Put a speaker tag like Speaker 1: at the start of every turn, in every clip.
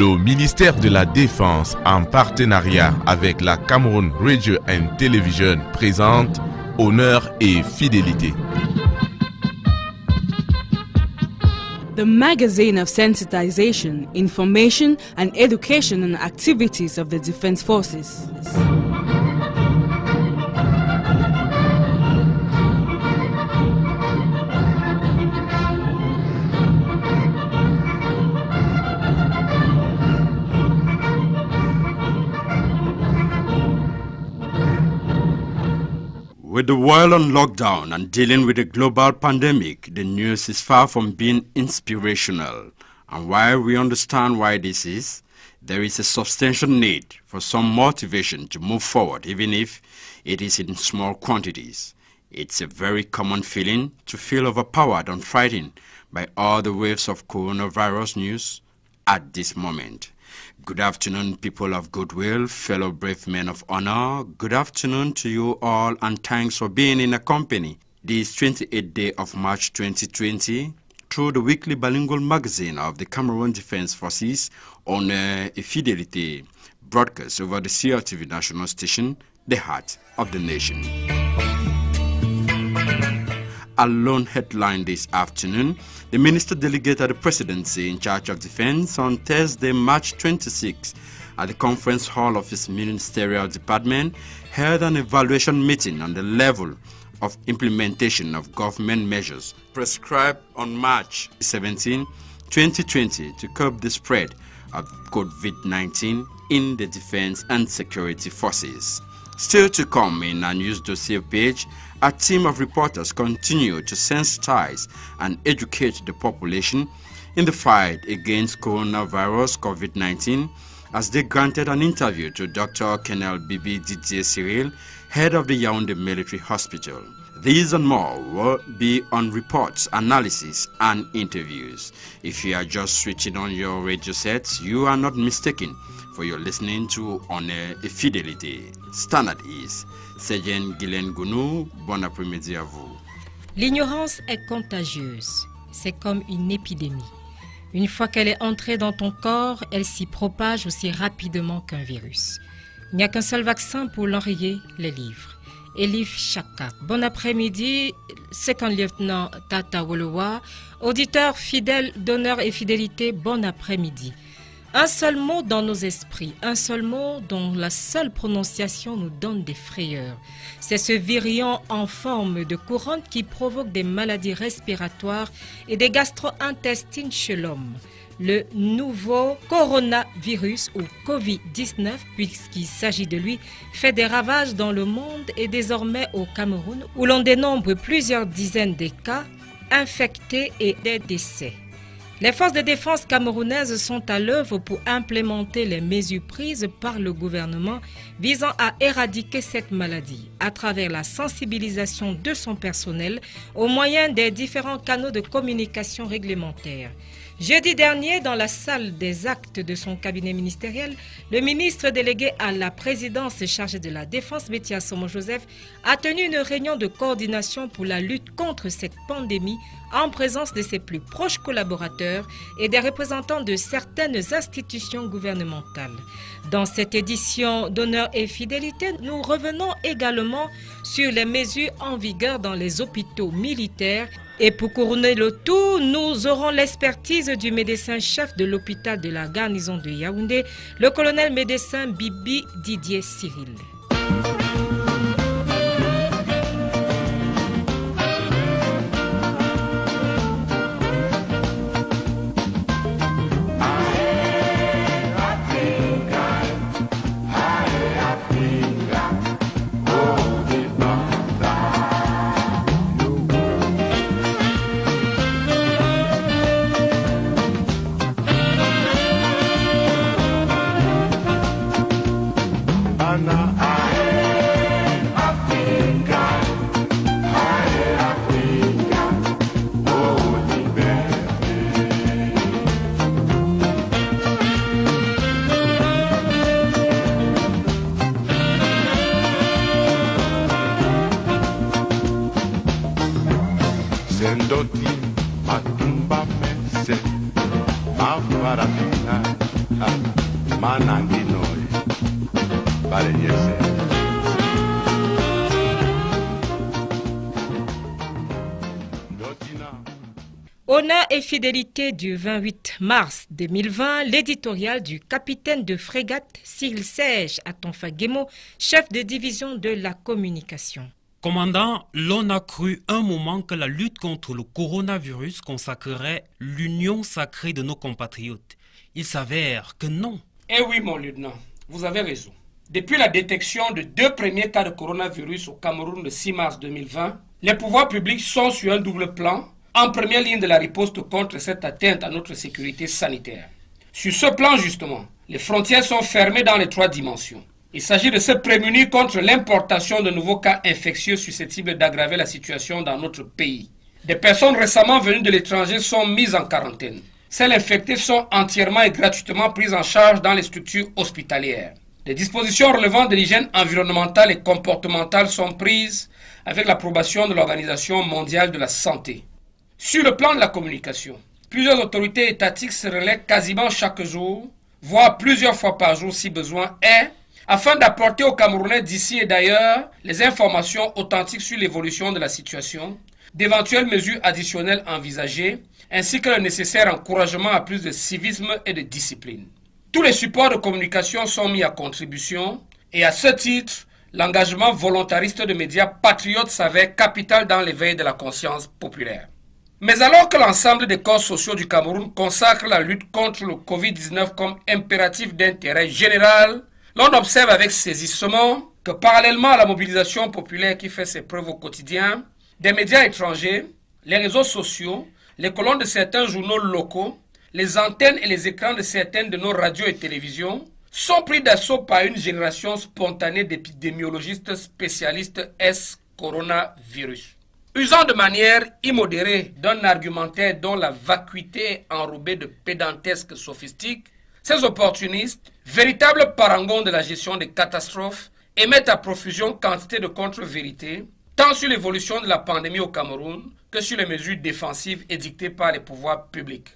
Speaker 1: Le ministère de la Défense, en partenariat avec la Cameroon Radio and Television, présente Honneur et Fidélité.
Speaker 2: The magazine of sensitization, information and education on activities of the Defense Forces.
Speaker 3: With the world on lockdown and dealing with a global pandemic, the news is far from being inspirational. And while we understand why this is, there is a substantial need for some motivation to move forward, even if it is in small quantities. It's a very common feeling to feel overpowered and frightened by all the waves of coronavirus news at this moment. Good afternoon, people of goodwill, fellow brave men of honor. Good afternoon to you all, and thanks for being in a company this 28th day of March 2020 through the weekly bilingual magazine of the Cameroon Defense Forces, Honneur et Fidélité, broadcast over the CRTV national station, the heart of the nation. A lone headline this afternoon: the Minister Delegate at the Presidency in charge of Defense on Thursday, March 26, at the conference hall of his ministerial department, held an evaluation meeting on the level of implementation of government measures prescribed on March 17, 2020 to curb the spread of COVID-19 in the defense and security forces. Still to come in our news dossier page, a team of reporters continue to sensitize and educate the population in the fight against coronavirus COVID-19 as they granted an interview to Dr. Colonel Bibi Didier Cyril, head of the Yaoundé Military Hospital. These and more will be on reports, analysis, and interviews. If you are just switching on your radio sets, you are not mistaken, for you're listening to Honneur et Fidélité. Standard is Sergeant Guylaine Gounou. Bon après-midi à vous.
Speaker 4: L'ignorance est contagieuse. C'est comme une épidémie. Une fois qu'elle est entrée dans ton corps, elle s'y propage aussi rapidement qu'un virus. Il n'y a qu'un seul vaccin pour l'enrayer, les livres. Elif Chaka. Bon après-midi, second lieutenant Tata Wolowa, auditeur fidèle d'Honneur et Fidélité, bon après-midi. Un seul mot dans nos esprits, un seul mot dont la seule prononciation nous donne des frayeurs. C'est ce virion en forme de couronne qui provoque des maladies respiratoires et des gastro-intestines chez l'homme. Le nouveau coronavirus ou Covid-19, puisqu'il s'agit de lui, fait des ravages dans le monde et désormais au Cameroun, où l'on dénombre plusieurs dizaines de cas infectés et des décès. Les forces de défense camerounaises sont à l'œuvre pour implémenter les mesures prises par le gouvernement visant à éradiquer cette maladie à travers la sensibilisation de son personnel au moyen des différents canaux de communication réglementaires. Jeudi dernier, dans la salle des actes de son cabinet ministériel, le ministre délégué à la présidence chargé de la défense, Betty Assomo-Joseph, a tenu une réunion de coordination pour la lutte contre cette pandémie en présence de ses plus proches collaborateurs et des représentants de certaines institutions gouvernementales. Dans cette édition d'Honneur et Fidélité, nous revenons également sur les mesures en vigueur dans les hôpitaux militaires. Et pour couronner le tout, nous aurons l'expertise du médecin-chef de l'hôpital de la garnison de Yaoundé, le colonel médecin Bibi Didier Cyril.
Speaker 5: Sendoti matumba mese mafaramina
Speaker 4: Honneur et fidélité du 28 mars 2020, l'éditorial du capitaine de frégate Cyril Serge Atonfa Guémo, chef de division de la communication.
Speaker 5: Commandant, l'on a cru un moment que la lutte contre le coronavirus consacrerait l'union sacrée de nos compatriotes. Il s'avère que non.
Speaker 6: Eh oui, mon lieutenant, vous avez raison. Depuis la détection de 2 premiers cas de coronavirus au Cameroun le 6 mars 2020, les pouvoirs publics sont sur un double plan, en première ligne de la riposte contre cette atteinte à notre sécurité sanitaire. Sur ce plan, justement, les frontières sont fermées dans les 3 dimensions. Il s'agit de se prémunir contre l'importation de nouveaux cas infectieux susceptibles d'aggraver la situation dans notre pays. Des personnes récemment venues de l'étranger sont mises en quarantaine. Celles infectées sont entièrement et gratuitement prises en charge dans les structures hospitalières. Des dispositions relevant de l'hygiène environnementale et comportementale sont prises avec l'approbation de l'Organisation mondiale de la santé. Sur le plan de la communication, plusieurs autorités étatiques se relaient quasiment chaque jour, voire plusieurs fois par jour si besoin est, afin d'apporter aux Camerounais d'ici et d'ailleurs les informations authentiques sur l'évolution de la situation, d'éventuelles mesures additionnelles envisagées, ainsi que le nécessaire encouragement à plus de civisme et de discipline. Tous les supports de communication sont mis à contribution et à ce titre, l'engagement volontariste de médias patriotes s'avère capital dans l'éveil de la conscience populaire. Mais alors que l'ensemble des corps sociaux du Cameroun consacrent la lutte contre le Covid-19 comme impératif d'intérêt général, l'on observe avec saisissement que parallèlement à la mobilisation populaire qui fait ses preuves au quotidien, des médias étrangers, les réseaux sociaux, les colonnes de certains journaux locaux, les antennes et les écrans de certaines de nos radios et télévisions sont pris d'assaut par une génération spontanée d'épidémiologistes spécialistes S-coronavirus. Usant de manière immodérée d'un argumentaire dont la vacuité est enrobée de pédantesques sophistiques, ces opportunistes, véritables parangons de la gestion des catastrophes, émettent à profusion quantité de contre-vérités, tant sur l'évolution de la pandémie au Cameroun que sur les mesures défensives édictées par les pouvoirs publics.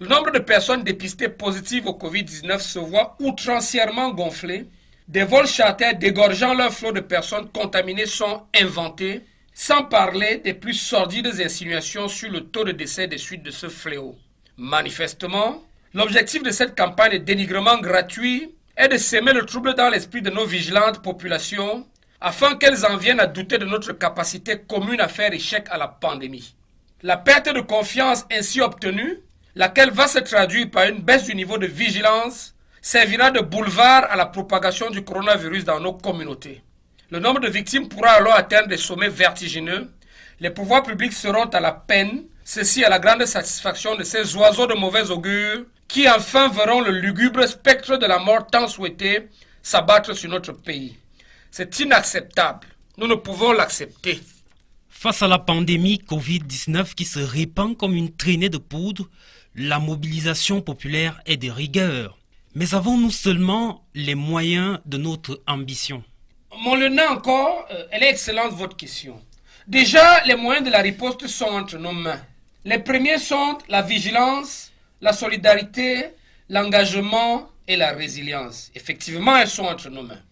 Speaker 6: Le nombre de personnes dépistées positives au Covid-19 se voit outrancièrement gonflé, des vols charters dégorgeant leur flot de personnes contaminées sont inventés, sans parler des plus sordides insinuations sur le taux de décès des suites de ce fléau. Manifestement, l'objectif de cette campagne de dénigrement gratuit est de semer le trouble dans l'esprit de nos vigilantes populations afin qu'elles en viennent à douter de notre capacité commune à faire échec à la pandémie. La perte de confiance ainsi obtenue, laquelle va se traduire par une baisse du niveau de vigilance, servira de boulevard à la propagation du coronavirus dans nos communautés. Le nombre de victimes pourra alors atteindre des sommets vertigineux. Les pouvoirs publics seront à la peine, ceci à la grande satisfaction de ces oiseaux de mauvais augure qui enfin verront le lugubre spectre de la mort tant souhaité s'abattre sur notre pays. C'est inacceptable. Nous ne pouvons l'accepter.
Speaker 5: Face à la pandémie Covid-19 qui se répand comme une traînée de poudre, la mobilisation populaire est de rigueur. Mais avons-nous seulement les moyens de notre ambition?
Speaker 6: Mon lieutenant encore, elle est excellente votre question. Déjà, les moyens de la riposte sont entre nos mains. Les premiers sont la vigilance, la solidarité, l'engagement et la résilience. Effectivement, elles sont entre nos mains.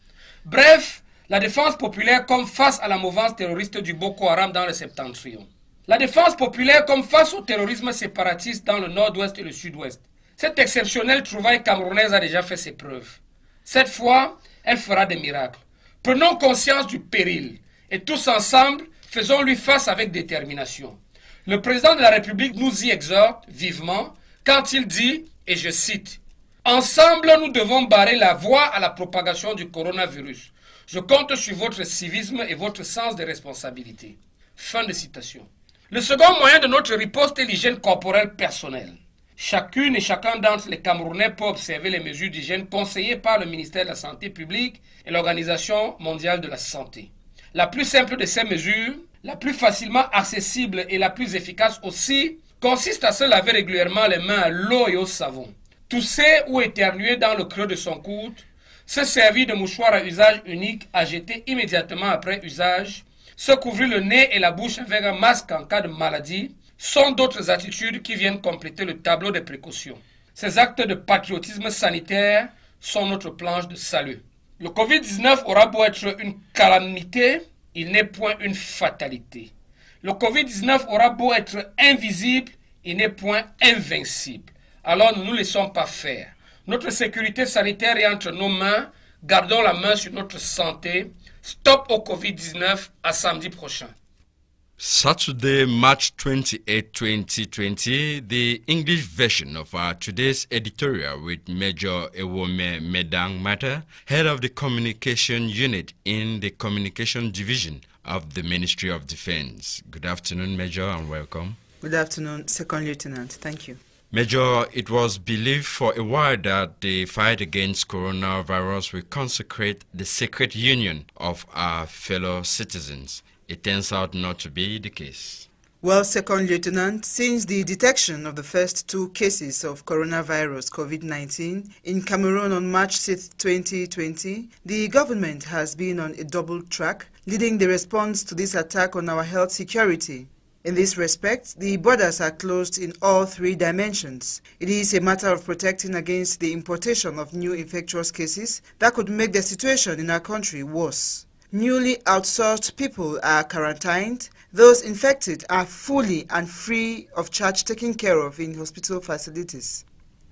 Speaker 6: Bref, la défense populaire comme face à la mouvance terroriste du Boko Haram dans le septentrion. La défense populaire comme face au terrorisme séparatiste dans le nord-ouest et le sud-ouest. Cette exceptionnelle trouvaille camerounaise a déjà fait ses preuves. Cette fois, elle fera des miracles. Prenons conscience du péril et tous ensemble, faisons-lui face avec détermination. Le président de la République nous y exhorte vivement quand il dit, et je cite, « Ensemble, nous devons barrer la voie à la propagation du coronavirus. Je compte sur votre civisme et votre sens des responsabilités. » Fin de citation. Le second moyen de notre riposte est l'hygiène corporelle personnelle. Chacune et chacun d'entre les Camerounais peut observer les mesures d'hygiène conseillées par le ministère de la Santé publique et l'Organisation mondiale de la santé. La plus simple de ces mesures, la plus facilement accessible et la plus efficace aussi, consiste à se laver régulièrement les mains à l'eau et au savon. Tousser ou éternuer dans le creux de son coude, se servir de mouchoir à usage unique à jeter immédiatement après usage, se couvrir le nez et la bouche avec un masque en cas de maladie, sont d'autres attitudes qui viennent compléter le tableau des précautions. Ces actes de patriotisme sanitaire sont notre planche de salut. Le Covid-19 aura beau être une calamité, il n'est point une fatalité. Le Covid-19 aura beau être invisible, il n'est point invincible. Alors ne nous laissons pas faire. Notre sécurité sanitaire est entre nos mains. Gardons la main sur notre santé. Stop au Covid-19, à samedi prochain.
Speaker 3: Saturday, March 28, 2020, the English version of our today's editorial with Major Ewome Medang Mata, head of the Communication Unit in the Communication Division of the Ministry of Defense. Good afternoon, Major, and welcome.
Speaker 7: Good afternoon, Second Lieutenant. Thank you.
Speaker 3: Major, it was believed for a while that the fight against coronavirus will consecrate the sacred union of our fellow citizens. It turns out not to be the case.
Speaker 7: Well, Second Lieutenant, since the detection of the first 2 cases of coronavirus COVID-19 in Cameroon on March 6, 2020, the government has been on a double track, leading the response to this attack on our health security. In this respect, the borders are closed in all 3 dimensions. It is a matter of protecting against the importation of new infectious cases that could make the situation in our country worse. Newly outsourced people are quarantined. Those infected are fully and free of charge taken care of in hospital facilities.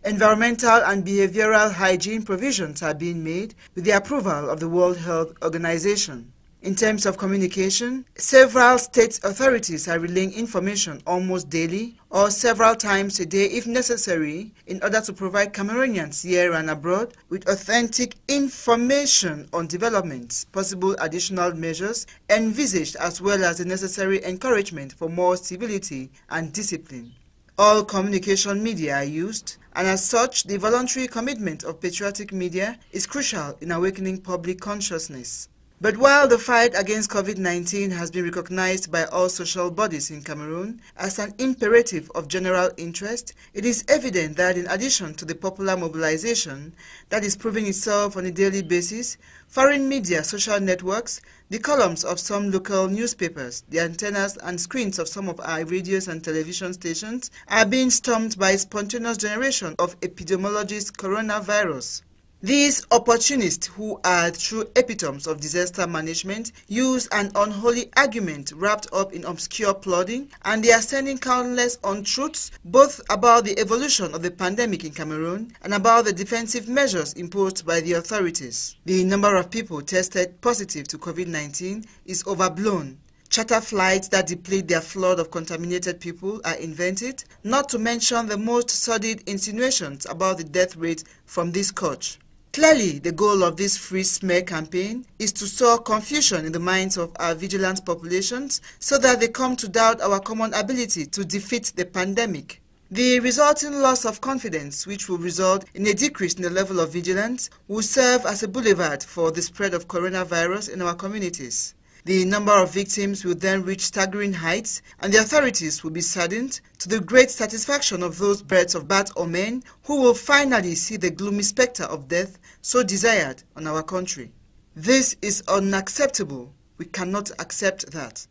Speaker 7: Environmental and behavioral hygiene provisions are being made with the approval of the World Health Organization. In terms of communication, several state authorities are relaying information almost daily or several times a day if necessary in order to provide Cameroonians here and abroad with authentic information on developments, possible additional measures envisaged, as well as the necessary encouragement for more civility and discipline. All communication media are used, and as such, the voluntary commitment of patriotic media is crucial in awakening public consciousness. But while the fight against COVID-19 has been recognized by all social bodies in Cameroon as an imperative of general interest, it is evident that in addition to the popular mobilization that is proving itself on a daily basis, foreign media, social networks, the columns of some local newspapers, the antennas and screens of some of our radios and television stations are being stormed by a spontaneous generation of epidemiologists' coronavirus. These opportunists, who are true epitomes of disaster management, use an unholy argument wrapped up in obscure plodding, and they are sending countless untruths both about the evolution of the pandemic in Cameroon and about the defensive measures imposed by the authorities. The number of people tested positive to COVID-19 is overblown. Charter flights that deplete their flood of contaminated people are invented, not to mention the most sordid insinuations about the death rate from this scourge. Clearly, the goal of this free smear campaign is to sow confusion in the minds of our vigilant populations so that they come to doubt our common ability to defeat the pandemic. The resulting loss of confidence, which will result in a decrease in the level of vigilance, will serve as a boulevard for the spread of coronavirus in our communities. The number of victims will then reach staggering heights, and the authorities will be saddened, to the great satisfaction of those birds of bad omen who will finally see the gloomy spectre of death so desired on our country. This is unacceptable. We cannot accept that.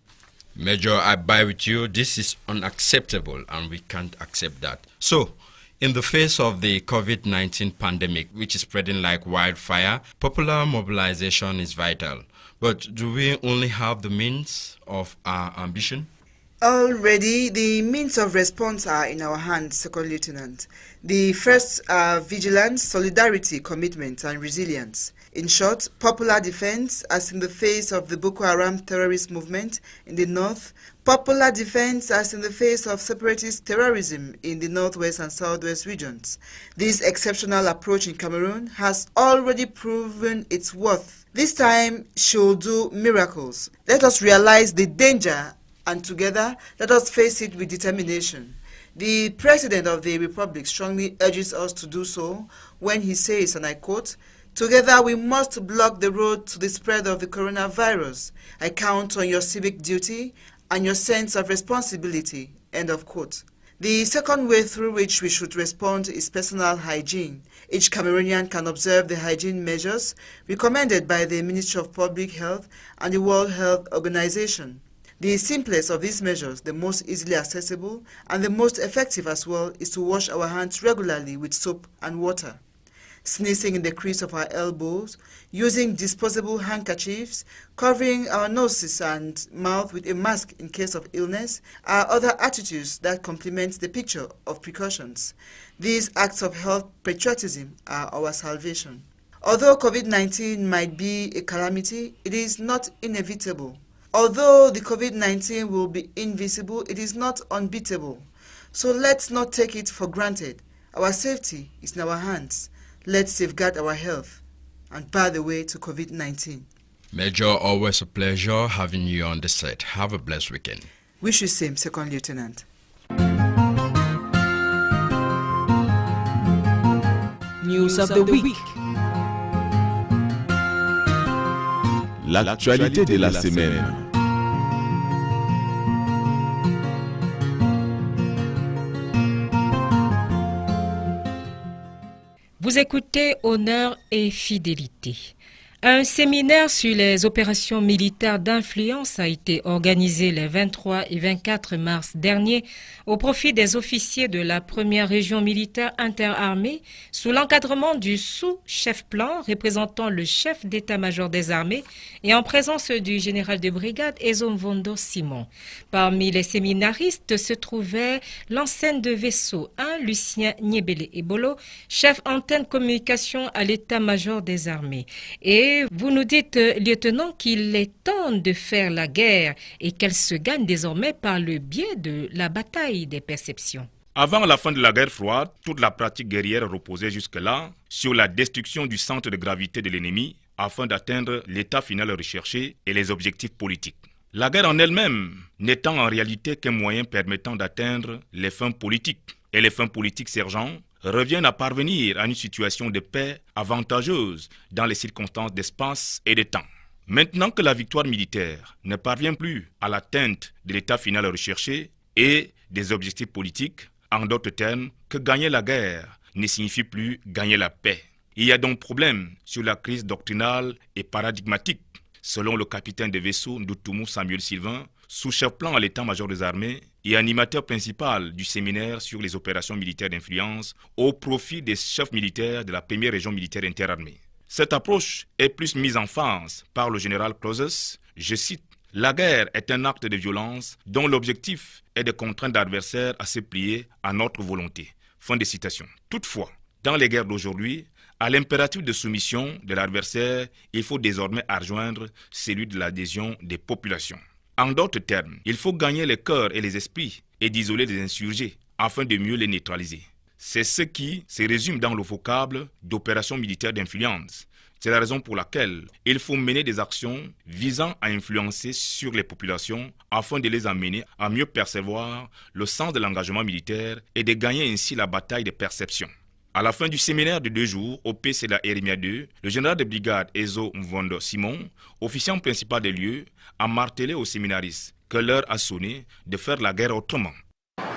Speaker 3: Major, I buy with you. This is unacceptable, and we can't accept that. So, in the face of the COVID-19 pandemic, which is spreading like wildfire, popular mobilization is vital. But do we only have the means of our ambition?
Speaker 7: Already, the means of response are in our hands, Second Lieutenant. The first are vigilance, solidarity, commitment, and resilience. In short, popular defense, as in the face of the Boko Haram terrorist movement in the north, popular defense as in the face of separatist terrorism in the northwest and southwest regions. This exceptional approach in Cameroon has already proven its worth. This time should do miracles. Let us realize the danger, and together let us face it with determination. The President of the Republic strongly urges us to do so when he says, and I quote, "Together we must block the road to the spread of the coronavirus. I count on your civic duty and your sense of responsibility." End of quote. The second way through which we should respond is personal hygiene. Each Cameroonian can observe the hygiene measures recommended by the Ministry of Public Health and the World Health Organization. The simplest of these measures, the most easily accessible and the most effective as well, is to wash our hands regularly with soap and water. Sneezing in the crease of our elbows, using disposable handkerchiefs, covering our noses and mouth with a mask in case of illness are other attitudes that complement the picture of precautions. These acts of health patriotism are our salvation. Although COVID-19 might be a calamity, it is not inevitable. Although the COVID-19 will be invisible, it is not unbeatable. So let's not take it for granted. Our safety is in our hands. Let's safeguard our health and bar the way to COVID-19.
Speaker 8: Major, always a pleasure having you on the set. Have a blessed weekend.
Speaker 7: Wish you same, Second Lieutenant.
Speaker 2: News of the week.
Speaker 1: L'actualité de la semaine.
Speaker 4: Vous écoutez Honneur et Fidélité. Un séminaire sur les opérations militaires d'influence a été organisé les 23 et 24 mars dernier au profit des officiers de la première région militaire interarmée sous l'encadrement du sous-chef-plan représentant le chef d'état-major des armées et en présence du général de brigade Ezomvondo Simon. Parmi les séminaristes se trouvait l'enseigne de vaisseau 1 Lucien Niebele Ebolo, chef antenne communication à l'état-major des armées. Et vous nous dites, lieutenant, qu'il est temps de faire la guerre et qu'elle se gagne désormais par le biais de la bataille des perceptions.
Speaker 9: Avant la fin de la guerre froide, toute la pratique guerrière reposait jusque-là sur la destruction du centre de gravité de l'ennemi afin d'atteindre l'état final recherché et les objectifs politiques. La guerre en elle-même n'étant en réalité qu'un moyen permettant d'atteindre les fins politiques. Et les fins politiques, sergent, reviennent à parvenir à une situation de paix avantageuse dans les circonstances d'espace et de temps. Maintenant que la victoire militaire ne parvient plus à l'atteinte de l'état final recherché et des objectifs politiques, en d'autres termes, que gagner la guerre ne signifie plus gagner la paix. Il y a donc problème sur la crise doctrinale et paradigmatique, selon le capitaine de vaisseau Ndoutoumou Samuel Sylvain, sous-chef-plan à l'état-major des armées et animateur principal du séminaire sur les opérations militaires d'influence au profit des chefs militaires de la première région militaire interarmée. Cette approche est plus mise en face par le général Clauses. Je cite, « La guerre est un acte de violence dont l'objectif est de contraindre l'adversaire à se plier à notre volonté. » Fin de citation. Toutefois, dans les guerres d'aujourd'hui, à l'impératif de soumission de l'adversaire, il faut désormais rejoindre celui de l'adhésion des populations. En d'autres termes, il faut gagner les cœurs et les esprits et d'isoler les insurgés afin de mieux les neutraliser. C'est ce qui se résume dans le vocable d'opération militaire d'influence. C'est la raison pour laquelle il faut mener des actions visant à influencer sur les populations afin de les amener à mieux percevoir le sens de l'engagement militaire et de gagner ainsi la bataille des perceptions. À la fin du séminaire de 2 jours au PCLA Erimia 2, le général de brigade Ezomvondo Simon, officiant principal des lieux, a martelé aux séminaristes que l'heure a sonné de faire la guerre autrement.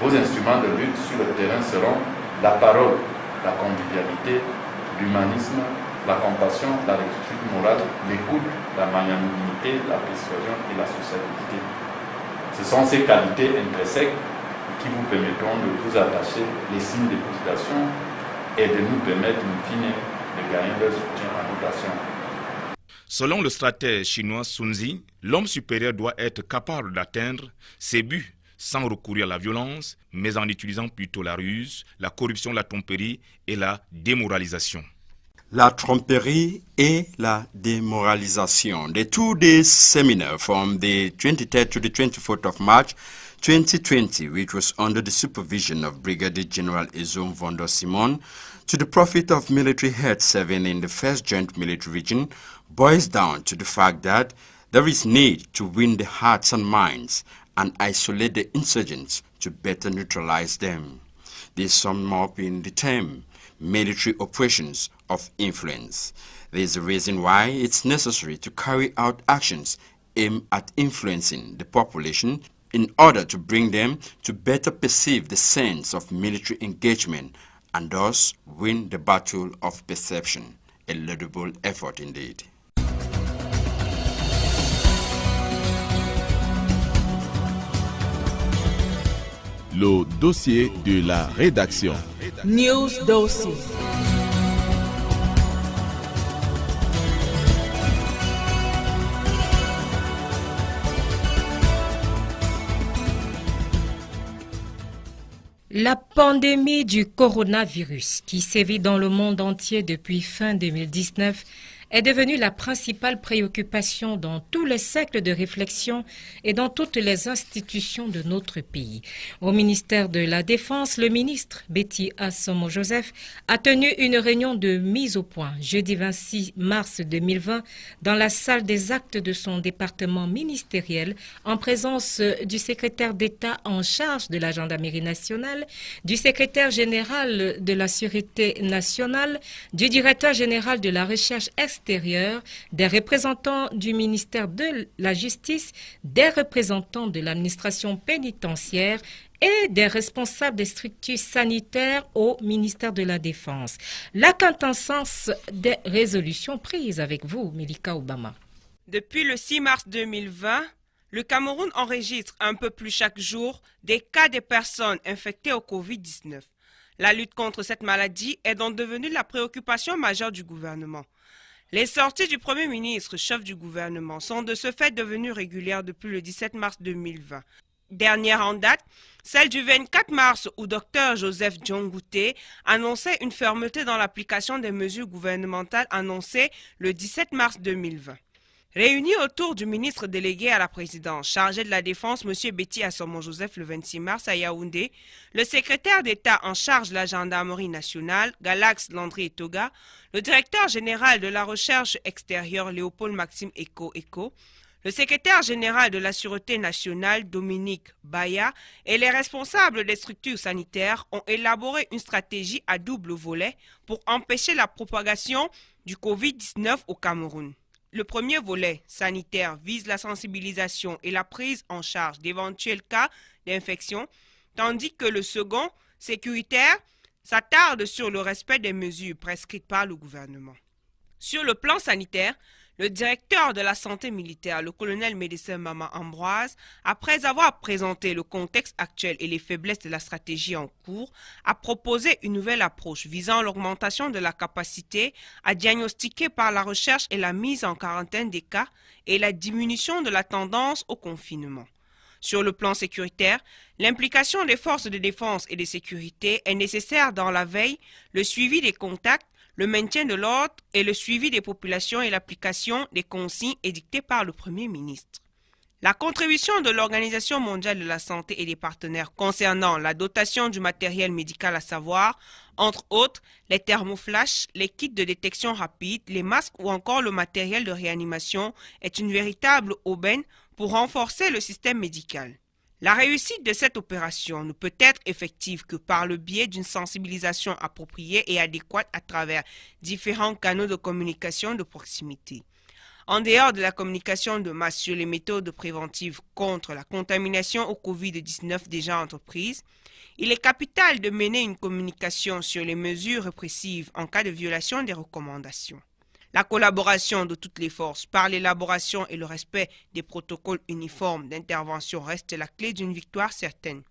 Speaker 10: Vos instruments de lutte sur le terrain seront la parole, la convivialité, l'humanisme, la compassion, la rectitude morale, l'écoute, la magnanimité, la persuasion et la sociabilité. Ce sont ces qualités intrinsèques qui vous permettront de vous attacher les signes de population et de nous permettre, in fine, de gagner leur soutien en rotation.
Speaker 9: Selon le stratège chinois Sun Tzu, l'homme supérieur doit être capable d'atteindre ses buts sans recourir à la violence, mais en utilisant plutôt la ruse, la corruption, la tromperie et la démoralisation.
Speaker 3: La tromperie et la démoralisation. The 2-day seminar from the 23rd to the 24th of March 2020, which was under the supervision of Brigadier General Ezomvondo Simon, to the profit of military heads serving in the 1st Joint Military Region, boils down to the fact that there is need to win the hearts and minds and isolate the insurgents to better neutralize them. This sums up in the term military operations of influence. There is a reason why it's necessary to carry out actions aimed at influencing the population in order to bring them to better perceive the sense of military engagement and thus win the battle of perception. A laudable effort indeed.
Speaker 1: le dossier de la rédaction.
Speaker 2: News Dossier.
Speaker 4: La pandémie du coronavirus qui sévit dans le monde entier depuis fin 2019 est devenue la principale préoccupation dans tous les cercles de réflexion et dans toutes les institutions de notre pays. Au ministère de la Défense, le ministre Betty Assomo-Joseph a tenu une réunion de mise au point jeudi 26 mars 2020 dans la salle des actes de son département ministériel en présence du secrétaire d'État en charge de la gendarmerie nationale, du secrétaire général de la Sûreté nationale, du directeur général de la recherche extérieure, des représentants du ministère de la Justice, des représentants de l'administration pénitentiaire et des responsables des structures sanitaires au ministère de la Défense. La quintessence des résolutions prises avec vous, Melika Obama.
Speaker 11: Depuis le 6 mars 2020, le Cameroun enregistre un peu plus chaque jour des cas de personnes infectées au Covid-19. La lutte contre cette maladie est donc devenue la préoccupation majeure du gouvernement. Les sorties du Premier ministre, chef du gouvernement, sont de ce fait devenues régulières depuis le 17 mars 2020. Dernière en date, celle du 24 mars où Dr Joseph Diongouté annonçait une fermeté dans l'application des mesures gouvernementales annoncées le 17 mars 2020. Réunis autour du ministre délégué à la présidence chargé de la Défense, M. Betty Assomo-Joseph, le 26 mars à Yaoundé, le secrétaire d'État en charge de la gendarmerie nationale, Galax Landry Etoga, le directeur général de la recherche extérieure, Léopold Maxime Eko, le secrétaire général de la Sûreté nationale, Dominique Baya, et les responsables des structures sanitaires ont élaboré une stratégie à double volet pour empêcher la propagation du Covid-19 au Cameroun. Le premier volet sanitaire vise la sensibilisation et la prise en charge d'éventuels cas d'infection, tandis que le second, sécuritaire, s'attarde sur le respect des mesures prescrites par le gouvernement. Sur le plan sanitaire, le directeur de la santé militaire, le colonel médecin Mama Ambroise, après avoir présenté le contexte actuel et les faiblesses de la stratégie en cours, a proposé une nouvelle approche visant l'augmentation de la capacité à diagnostiquer par la recherche et la mise en quarantaine des cas et la diminution de la tendance au confinement. Sur le plan sécuritaire, l'implication des forces de défense et de sécurité est nécessaire dans la veille, le suivi des contacts, le maintien de l'ordre et le suivi des populations et l'application des consignes édictées par le Premier ministre. La contribution de l'Organisation mondiale de la santé et des partenaires concernant la dotation du matériel médical, à savoir, entre autres, les thermoflash, les kits de détection rapide, les masques ou encore le matériel de réanimation, est une véritable aubaine pour renforcer le système médical. La réussite de cette opération ne peut être effective que par le biais d'une sensibilisation appropriée et adéquate à travers différents canaux de communication de proximité. En dehors de la communication de masse sur les méthodes préventives contre la contamination au Covid-19 déjà entreprises, il est capital de mener une communication sur les mesures répressives en cas de violation des recommandations. La collaboration de toutes les forces par l'élaboration et le respect des protocoles uniformes d'intervention reste la clé d'une victoire certaine.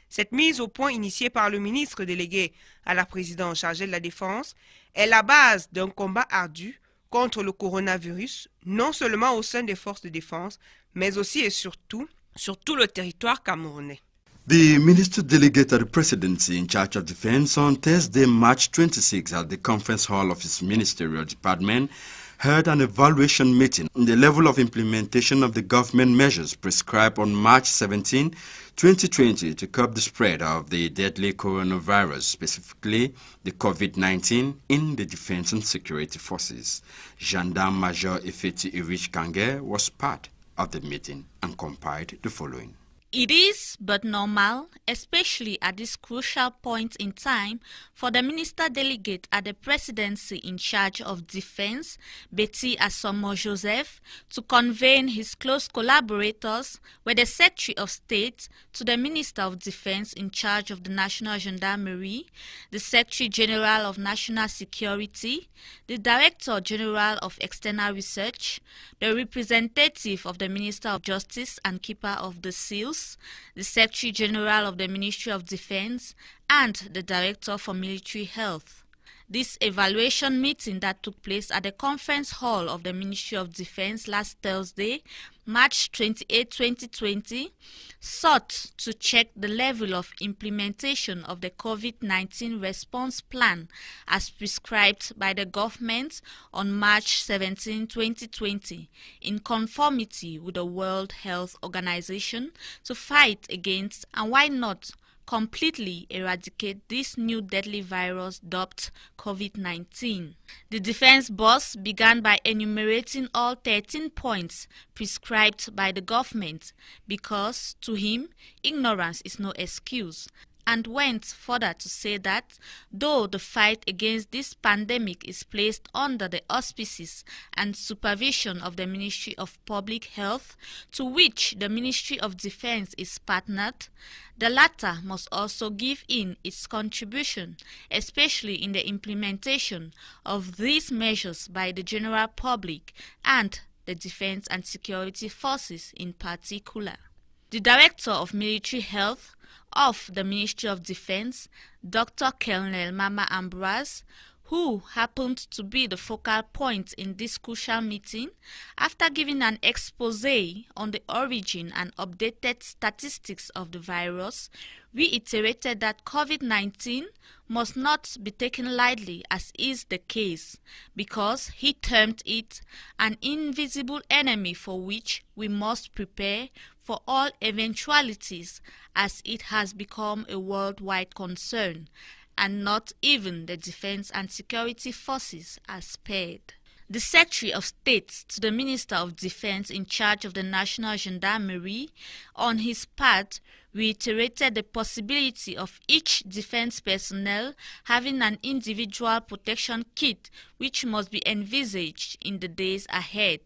Speaker 11: Cette mise au point initiée par le ministre délégué à la présidence chargée de la Défense est la base d'un combat ardu contre le coronavirus, non seulement au sein des forces de défense, mais aussi et surtout sur tout le territoire camerounais.
Speaker 3: The Minister Delegate at the Presidency in charge of Defense on Thursday, March 26 at the Conference Hall of his ministerial department held an evaluation meeting on the level of implementation of the government measures prescribed on March 17, 2020 to curb the spread of the deadly coronavirus, specifically the COVID-19, in the defense and security forces. Gendarme Major Efeti Erich Kange was part of the meeting and compiled the following.
Speaker 12: It is but normal, especially at this crucial point in time, for the Minister Delegate at the Presidency in charge of Defense, Betty Assomo-Joseph, to convene his close collaborators with the Secretary of State to the Minister of Defense in charge of the National Gendarmerie, the Secretary General of National Security, the Director General of External Research, the representative of the Minister of Justice and Keeper of the Seals, officials, the Secretary General of the Ministry of Defense, and the Director for Military Health. This evaluation meeting that took place at the conference hall of the Ministry of Defense last Thursday, March 28, 2020, sought to check the level of implementation of the COVID-19 response plan as prescribed by the government on March 17, 2020, in conformity with the World Health Organization to fight against, and why not, completely eradicate this new deadly virus dubbed COVID-19. The defense boss began by enumerating all 13 points prescribed by the government because, to him, ignorance is no excuse, and went further to say that though the fight against this pandemic is placed under the auspices and supervision of the Ministry of Public Health, to which the Ministry of Defense is partnered, the latter must also give in its contribution, especially in the implementation of these measures by the general public and the defense and security forces in particular. The Director of Military Health of the Ministry of Defense, Dr. Colonel Mama Ambroise, who happened to be the focal point in this crucial meeting, after giving an expose on the origin and updated statistics of the virus, reiterated that COVID-19 must not be taken lightly, as is the case, because he termed it an invisible enemy for which we must prepare for all eventualities, as it has become a worldwide concern, and not even the defense and security forces are spared. The Secretary of State to the Minister of Defense in charge of the National Gendarmerie, on his part, reiterated the possibility of each defense personnel having an individual protection kit which must be envisaged in the days ahead,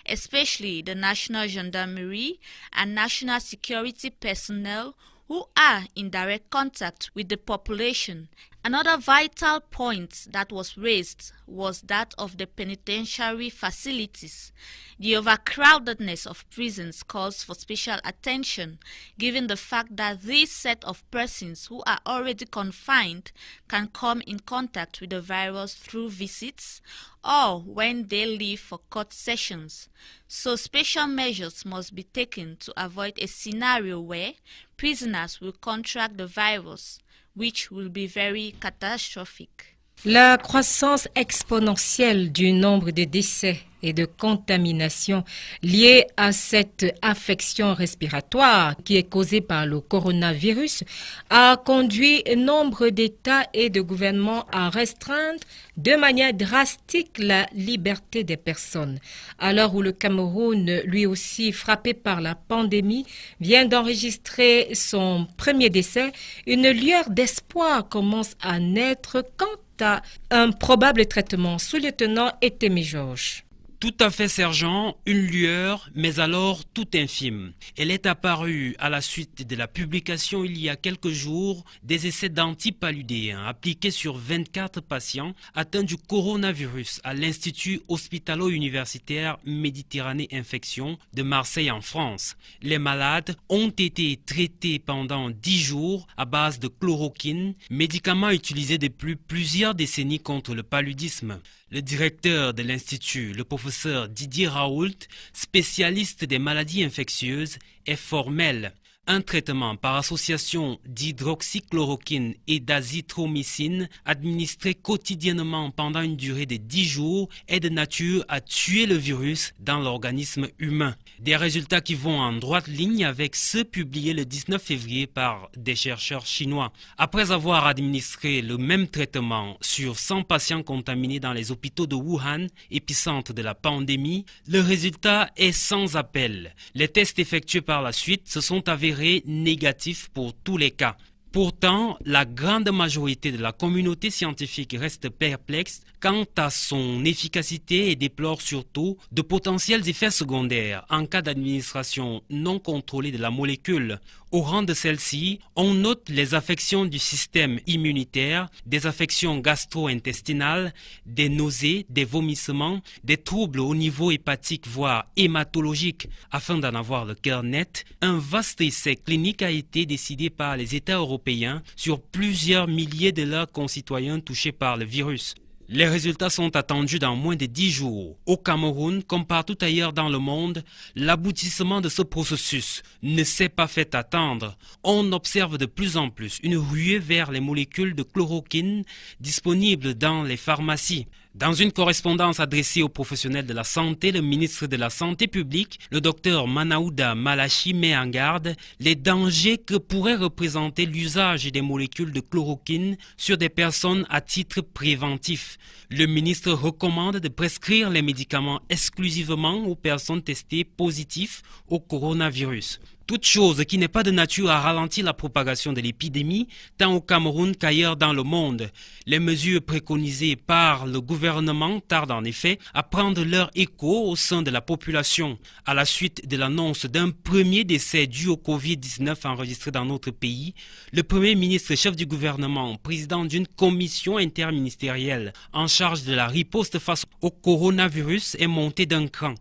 Speaker 12: especially the National Gendarmerie and National Security personnel who are in direct contact with the population. Another vital point that was raised was that of the penitentiary facilities. The overcrowdedness of prisons calls for special attention, given the fact that this set of persons who are already confined can come in contact with the virus through visits or when they leave for court sessions. So special measures must be taken to avoid a scenario where prisoners will contract the virus, which will be very catastrophic.
Speaker 4: La croissance exponentielle du nombre de décès et de contaminations liées à cette affection respiratoire qui est causée par le coronavirus a conduit nombre d'États et de gouvernements à restreindre de manière drastique la liberté des personnes. À l'heure où le Cameroun, lui aussi frappé par la pandémie, vient d'enregistrer son premier décès, une lueur d'espoir commence à naître quant à un probable traitement. Sous-lieutenant Etémé Georges.
Speaker 5: Tout à fait, sergent, une lueur, mais alors tout infime. Elle est apparue à la suite de la publication il y a quelques jours des essais d'antipaludéens appliqués sur 24 patients atteints du coronavirus à l'Institut hospitalo-universitaire Méditerranée Infection de Marseille en France. Les malades ont été traités pendant 10 jours à base de chloroquine, médicament utilisé depuis plusieurs décennies contre le paludisme. Le directeur de l'Institut, le professeur Didier Raoult, spécialiste des maladies infectieuses, est formel. Un traitement par association d'hydroxychloroquine et d'azithromycine administré quotidiennement pendant une durée de 10 jours est de nature à tuer le virus dans l'organisme humain. Des résultats qui vont en droite ligne avec ceux publiés le 19 février par des chercheurs chinois. Après avoir administré le même traitement sur 100 patients contaminés dans les hôpitaux de Wuhan, épicentre de la pandémie, le résultat est sans appel. Les tests effectués par la suite se sont avérés négatif pour tous les cas. Pourtant, la grande majorité de la communauté scientifique reste perplexe quant à son efficacité et déplore surtout de potentiels effets secondaires en cas d'administration non contrôlée de la molécule. Au rang de celles-ci, on note les affections du système immunitaire, des affections gastro-intestinales, des nausées, des vomissements, des troubles au niveau hépatique voire hématologique. Afin d'en avoir le cœur net, un vaste essai clinique a été décidé par les États européens sur plusieurs milliers de leurs concitoyens touchés par le virus. Les résultats sont attendus dans moins de 10 jours. Au Cameroun, comme partout ailleurs dans le monde, l'aboutissement de ce processus ne s'est pas fait attendre. On observe de plus en plus une ruée vers les molécules de chloroquine disponibles dans les pharmacies. Dans une correspondance adressée aux professionnels de la santé, le ministre de la Santé publique, le docteur Manaouda Malachi, met en garde les dangers que pourrait représenter l'usage des molécules de chloroquine sur des personnes à titre préventif. Le ministre recommande de prescrire les médicaments exclusivement aux personnes testées positives au coronavirus. Toute chose qui n'est pas de nature à ralentir la propagation de l'épidémie, tant au Cameroun qu'ailleurs dans le monde. Les mesures préconisées par le gouvernement tardent en effet à prendre leur écho au sein de la population. À la suite de l'annonce d'un premier décès dû au Covid-19 enregistré dans notre pays, le Premier ministre chef du gouvernement, président d'une commission interministérielle en charge de la riposte face au coronavirus, est monté d'un cran.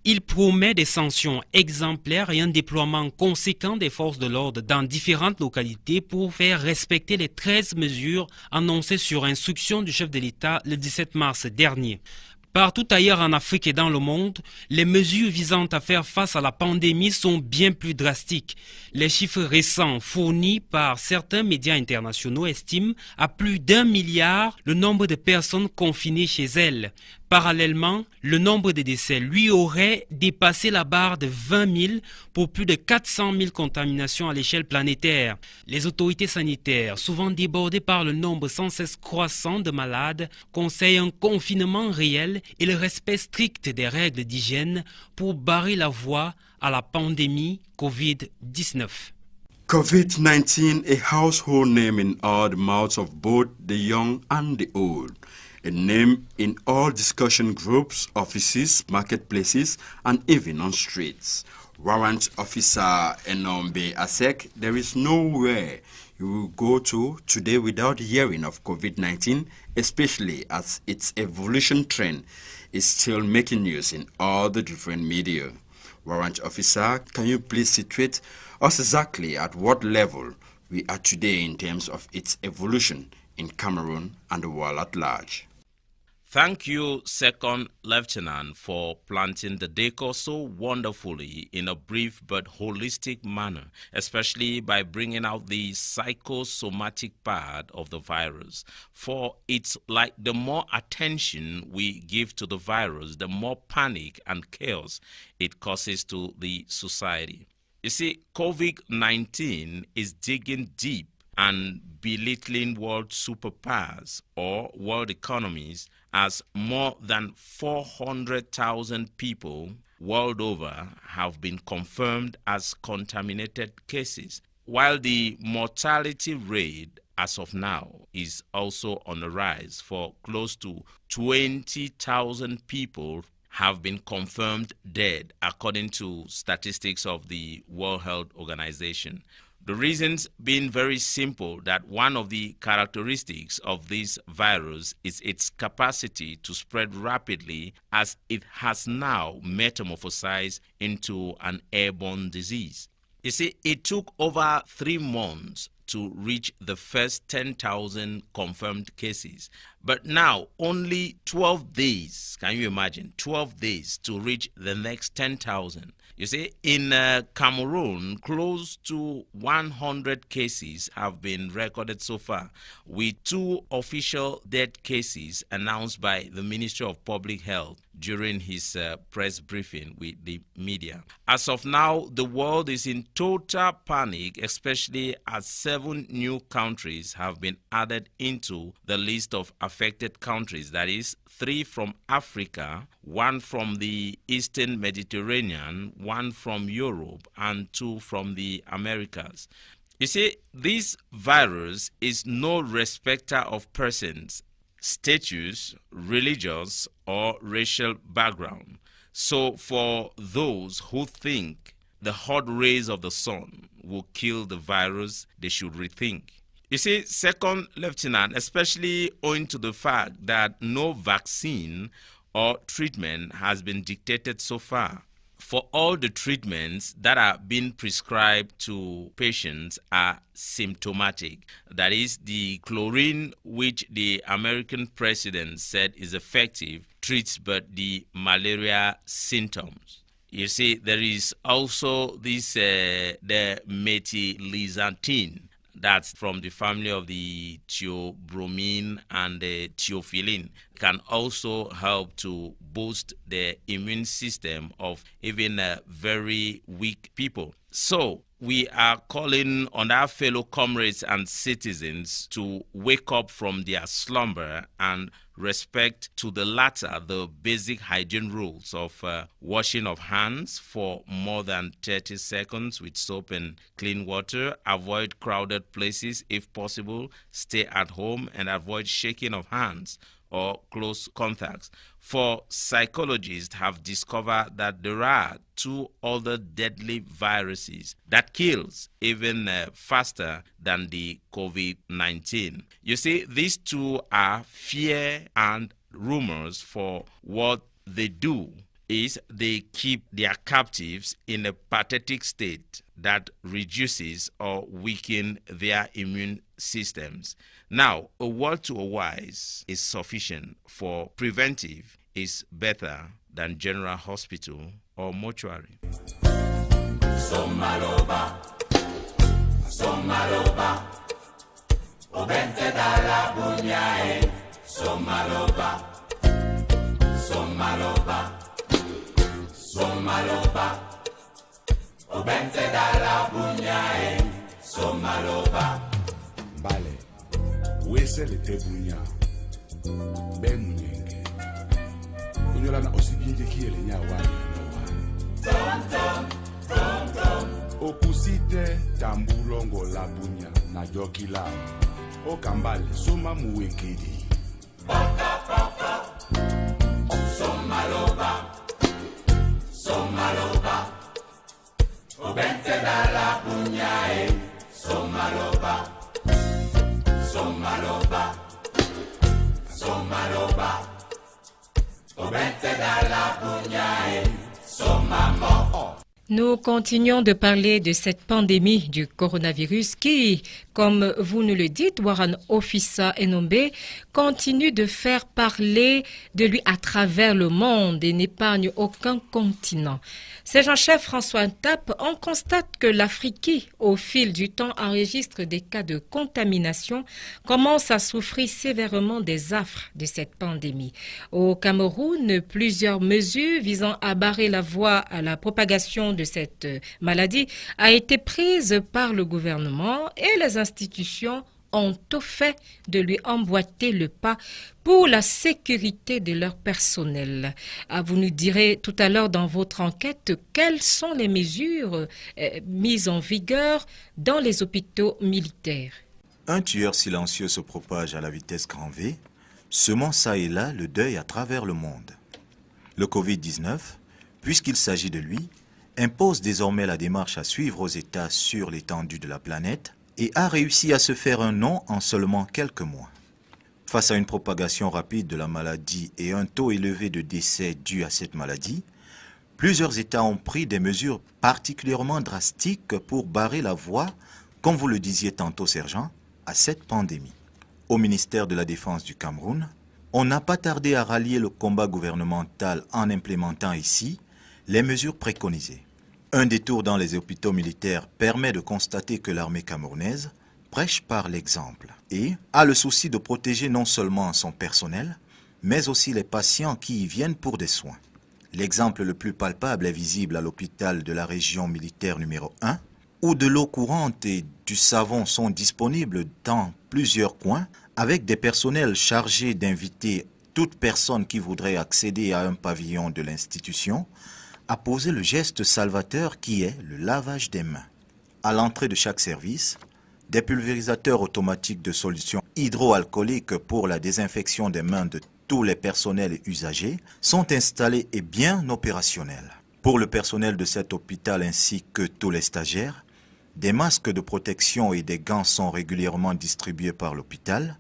Speaker 5: Il promet des sanctions exemplaires et un déploiement conséquent des forces de l'ordre dans différentes localités pour faire respecter les 13 mesures annoncées sur instruction du chef de l'État le 17 mars dernier. Partout ailleurs en Afrique et dans le monde, les mesures visant à faire face à la pandémie sont bien plus drastiques. Les chiffres récents fournis par certains médias internationaux estiment à plus d'1 milliard le nombre de personnes confinées chez elles. Parallèlement, le nombre de décès, lui, aurait dépassé la barre de 20 000 pour plus de 400 000 contaminations à l'échelle planétaire. Les autorités sanitaires, souvent débordées par le nombre sans cesse croissant de malades, conseillent un confinement réel et le respect strict des règles d'hygiène pour barrer la voie à la pandémie Covid-19.
Speaker 3: COVID-19, a household name in all the mouths of both the young and the old. A name in all discussion groups, offices, marketplaces, and even on streets. Warrant Officer Enombe Asek, there is nowhere you will go to today without hearing of COVID-19, especially as its evolution trend is still making news in all the different media. Warrant Officer, can you please situate us exactly at what level we are today in terms of its evolution in Cameroon and the world at large?
Speaker 13: Thank you, Second Lieutenant, for planting the decor so wonderfully in a brief but holistic manner, especially by bringing out the psychosomatic part of the virus. For it's like the more attention we give to the virus, the more panic and chaos it causes to the society. You see, COVID-19 is digging deep and belittling world superpowers or world economies, as more than 400,000 people world over have been confirmed as contaminated cases, while the mortality rate as of now is also on the rise, for close to 20,000 people have been confirmed dead, according to statistics of the World Health Organization. The reasons being very simple, that one of the characteristics of this virus is its capacity to spread rapidly, as it has now metamorphosized into an airborne disease. You see, it took over 3 months to reach the first 10,000 confirmed cases. But now, only 12 days, can you imagine, 12 days to reach the next 10,000. You see, in Cameroon, close to 100 cases have been recorded so far, with 2 official death cases announced by the Ministry of Public Health during his press briefing with the media. As of now, the world is in total panic, especially as 7 new countries have been added into the list of affected countries. That is, 3 from Africa, 1 from the Eastern Mediterranean, 1 from Europe, and 2 from the Americas. You see, this virus is no respecter of persons, status, religious, or racial background. So for those who think the hot rays of the sun will kill the virus, they should rethink. You see, Second Lieutenant, especially owing to the fact that no vaccine or treatment has been dictated so far. For all the treatments that are being prescribed to patients are symptomatic. That is, the chlorine, which the American president said is effective, treats but the malaria symptoms. You see, there is also this, the metilizantine, that's from the family of the theobromine and the theophylline, can also help to boost the immune system of even very weak people. So we are calling on our fellow comrades and citizens to wake up from their slumber and respect to the latter the basic hygiene rules of washing of hands for more than 30 seconds with soap and clean water, avoid crowded places if possible, stay at home and avoid shaking of hands or close contacts. For psychologists have discovered that there are two other deadly viruses that kills even faster than the COVID-19. You see, these two are fear and rumors. For what they do is they keep their captives in a pathetic state that reduces or weakens their immune systems. Now, a word to a wise is sufficient, for preventive is better than general hospital or mortuary.
Speaker 14: Somaloba, Somaloba, Obente dalla bugnae, Somaloba, Somaloba, Somaloba, Obente dalla bugnae, Somaloba.
Speaker 15: Bale, wese le tebunya, ben munyenge. Unyola na osibinje kiele nya wani
Speaker 14: Tom tom, tom tom.
Speaker 15: Okusite tambulongo la bunya na jokila. Okambale soma muwekedi.
Speaker 14: Paka paka. Somaloba, Somaloba. Obente dalla bugnae, Somaloba. Somaloba, Somaloba, Obente dalla bugnae, Somamo.
Speaker 4: Nous continuons de parler de cette pandémie du coronavirus qui, comme vous nous le dites, Warren Ofisa Enombe, continue de faire parler de lui à travers le monde et n'épargne aucun continent. Sergent-chef François Ntap, on constate que l'Afrique, au fil du temps, enregistre des cas de contamination, commence à souffrir sévèrement des affres de cette pandémie. Au Cameroun, plusieurs mesures visant à barrer la voie à la propagation de cette maladie a été prise par le gouvernement et les institutions ont au fait de lui emboîter le pas pour la sécurité de leur personnel. Vous nous direz tout à l'heure dans votre enquête quelles sont les mesures mises en vigueur dans les hôpitaux militaires.
Speaker 16: Un tueur silencieux se propage à la vitesse grand V, semant ça et là le deuil à travers le monde. Le Covid-19, puisqu'il s'agit de lui, impose désormais la démarche à suivre aux États sur l'étendue de la planète et a réussi à se faire un nom en seulement quelques mois. Face à une propagation rapide de la maladie et un taux élevé de décès dus à cette maladie, plusieurs États ont pris des mesures particulièrement drastiques pour barrer la voie, comme vous le disiez tantôt, sergent, à cette pandémie. Au ministère de la Défense du Cameroun, on n'a pas tardé à rallier le combat gouvernemental en implémentant ici les mesures préconisées. Un détour dans les hôpitaux militaires permet de constater que l'armée camerounaise prêche par l'exemple et a le souci de protéger non seulement son personnel, mais aussi les patients qui y viennent pour des soins. L'exemple le plus palpable est visible à l'hôpital de la région militaire numéro 1, où de l'eau courante et du savon sont disponibles dans plusieurs coins, avec des personnels chargés d'inviter toute personne qui voudrait accéder à un pavillon de l'institution à poser le geste salvateur qui est le lavage des mains. À l'entrée de chaque service, des pulvérisateurs automatiques de solutions hydroalcooliques pour la désinfection des mains de tous les personnels et usagers sont installés et bien opérationnels. Pour le personnel de cet hôpital ainsi que tous les stagiaires, des masques de protection et des gants sont régulièrement distribués par l'hôpital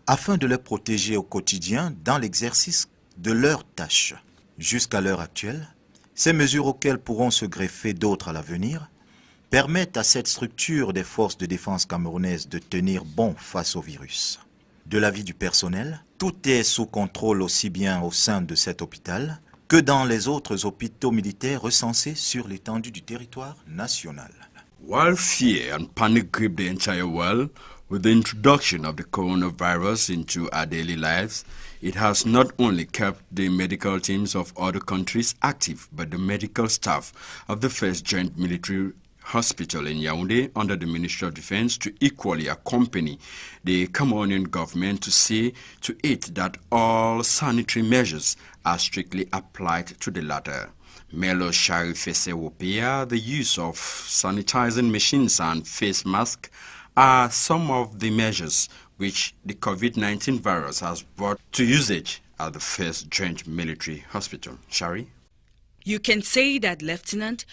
Speaker 16: afin de les protéger au quotidien dans l'exercice de leurs tâches. Jusqu'à l'heure actuelle, ces mesures auxquelles pourront se greffer d'autres à l'avenir permettent à cette structure des forces de défense camerounaises de tenir bon face au virus. De l'avis du personnel, tout est sous contrôle aussi bien au sein de cet hôpital que dans les autres hôpitaux militaires recensés sur l'étendue du territoire national.
Speaker 3: While fear and panic grip the entire world with the introduction of the coronavirus into our daily lives, it has not only kept the medical teams of other countries active, but the medical staff of the 1st Joint Military Hospital in Yaoundé under the Ministry of Defense to equally accompany the Cameroonian government to see to it that all sanitary measures are strictly applied to the latter. Melo Sharifese Wopia, the use of sanitizing machines and face masks are some of the measures which the COVID-19 virus has brought to usage at the 1st Joint Military Hospital. Shari?
Speaker 2: You can say that, Lieutenant,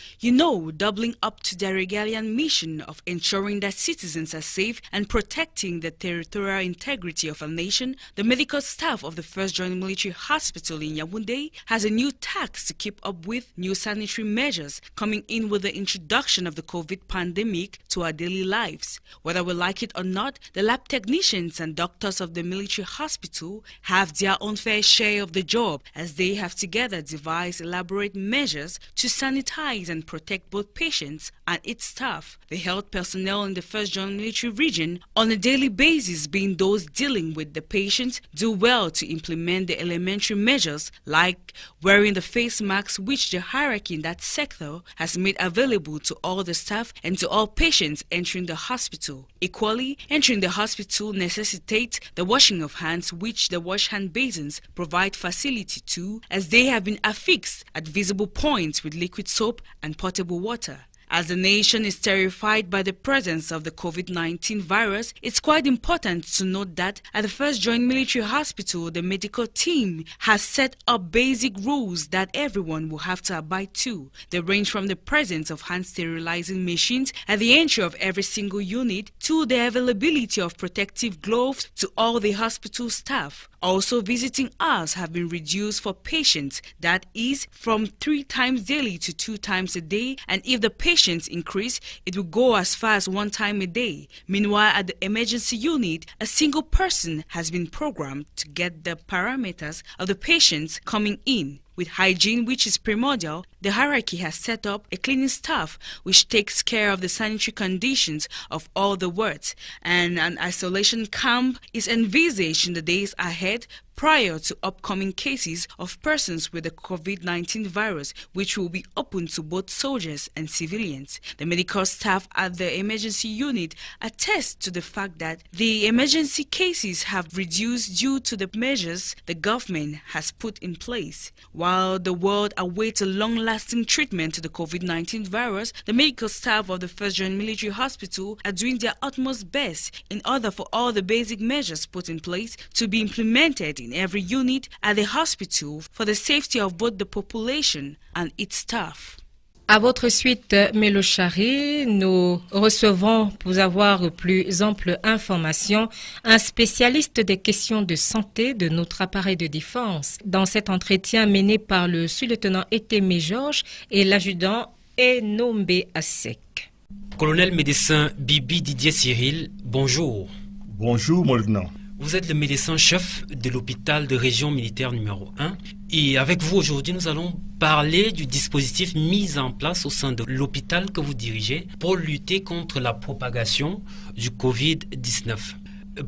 Speaker 2: doubling up to the Regalian mission of ensuring that citizens are safe and protecting the territorial integrity of a nation, the medical staff of the 1st Joint Military Hospital in Yaoundé has a new task to keep up with new sanitary measures coming in with the introduction of the COVID pandemic to our daily lives. Whether we like it or not, the lab technicians and doctors of the military hospital have their own fair share of the job as they have together devised elaborate measures to sanitize and protect both patients and its staff. The health personnel in the 1st Joint Military Region on a daily basis, being those dealing with the patients, do well to implement the elementary measures like wearing the face masks which the hierarchy in that sector has made available to all the staff and to all patients entering the hospital. Equally, entering the hospital necessitates the washing of hands which the wash hand basins provide facility to, as they have been affixed at visible points with liquid soap and potable water. As the nation is terrified by the presence of the COVID-19 virus, it's quite important to note that at the 1st Joint Military Hospital, the medical team has set up basic rules that everyone will have to abide to. They range from the presence of hand sterilizing machines at the entry of every single unit to the availability of protective gloves to all the hospital staff. Also, visiting hours have been reduced for patients, that is, from 3 times daily to 2 times a day, and if the patients increase, it will go as far as 1 time a day. Meanwhile, at the emergency unit, a single person has been programmed to get the parameters of the patients coming in. With hygiene, which is primordial, the hierarchy has set up a cleaning staff which takes care of the sanitary conditions of all the wards, and an isolation camp is envisaged in the days ahead prior to upcoming cases of persons with the COVID-19 virus, which will be open to both soldiers and civilians. The medical staff at the emergency unit attest to the fact that the emergency cases have reduced due to the measures the government has put in place. While the world awaits a long-lasting treatment to the COVID-19 virus, the medical staff of the 1st Joint Military Hospital are doing their utmost best in order for all the basic measures put in place to be implemented in every unit at the hospital for the safety of both the population and its staff.
Speaker 4: À votre suite, Melo Chari, nous recevons, pour avoir plus ample information, un spécialiste des questions de santé de notre appareil de défense. Dans cet entretien mené par le sous-lieutenant Etémé Georges et l'adjudant Enombe Asek.
Speaker 5: Colonel médecin Bibi Didier Cyril, bonjour.
Speaker 17: Bonjour, mon lieutenant.
Speaker 5: Vous êtes le médecin-chef de l'hôpital de région militaire numéro 1 et avec vous aujourd'hui nous allons parler du dispositif mis en place au sein de l'hôpital que vous dirigez pour lutter contre la propagation du Covid-19.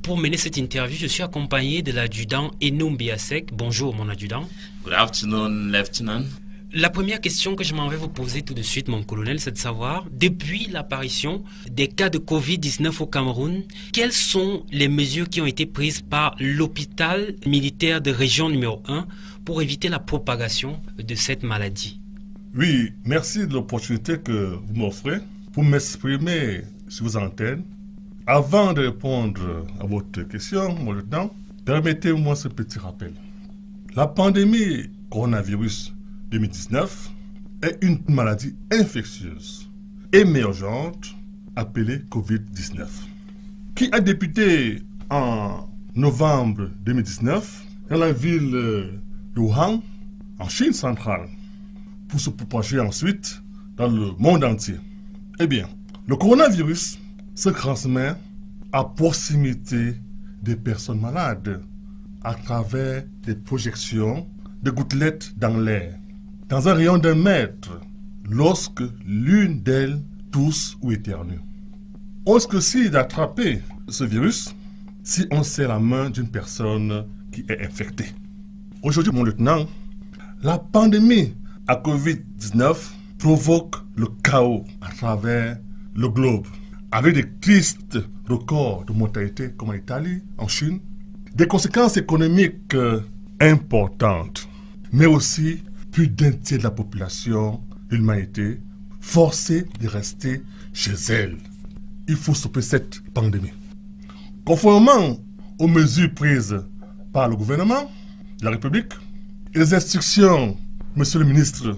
Speaker 5: Pour mener cette interview, je suis accompagné de l'adjudant Enombe Asek. Bonjour mon adjudant.
Speaker 13: Good afternoon, Lieutenant.
Speaker 5: La première question que je m'en vais vous poser tout de suite, mon colonel, c'est de savoir, depuis l'apparition des cas de Covid-19 au Cameroun, quelles sont les mesures qui ont été prises par l'hôpital militaire de région numéro 1 pour éviter la propagation de cette maladie?
Speaker 17: Oui, merci de l'opportunité que vous m'offrez pour m'exprimer sur vos antennes. Avant de répondre à votre question, mon lieutenant, permettez-moi ce petit rappel. La pandémie coronavirus 2019 est une maladie infectieuse émergente appelée Covid-19, qui a débuté en novembre 2019 dans la ville de Wuhan, en Chine centrale, pour se propager ensuite dans le monde entier. Eh bien, le coronavirus se transmet à proximité des personnes malades à travers des projections de gouttelettes dans l'air, dans un rayon d'1 mètre, lorsque l'une d'elles tousse ou éternue. On risque aussi d'attraper ce virus si on serre la main d'une personne qui est infectée. Aujourd'hui, mon lieutenant, la pandémie à Covid-19 provoque le chaos à travers le globe, avec des tristes records de mortalité comme en Italie, en Chine, des conséquences économiques importantes, mais aussi plus d'un tiers de la population de l'humanité forcée de rester chez elle. Il faut stopper cette pandémie. Conformément aux mesures prises par le gouvernement de la République et les instructions, Monsieur le ministre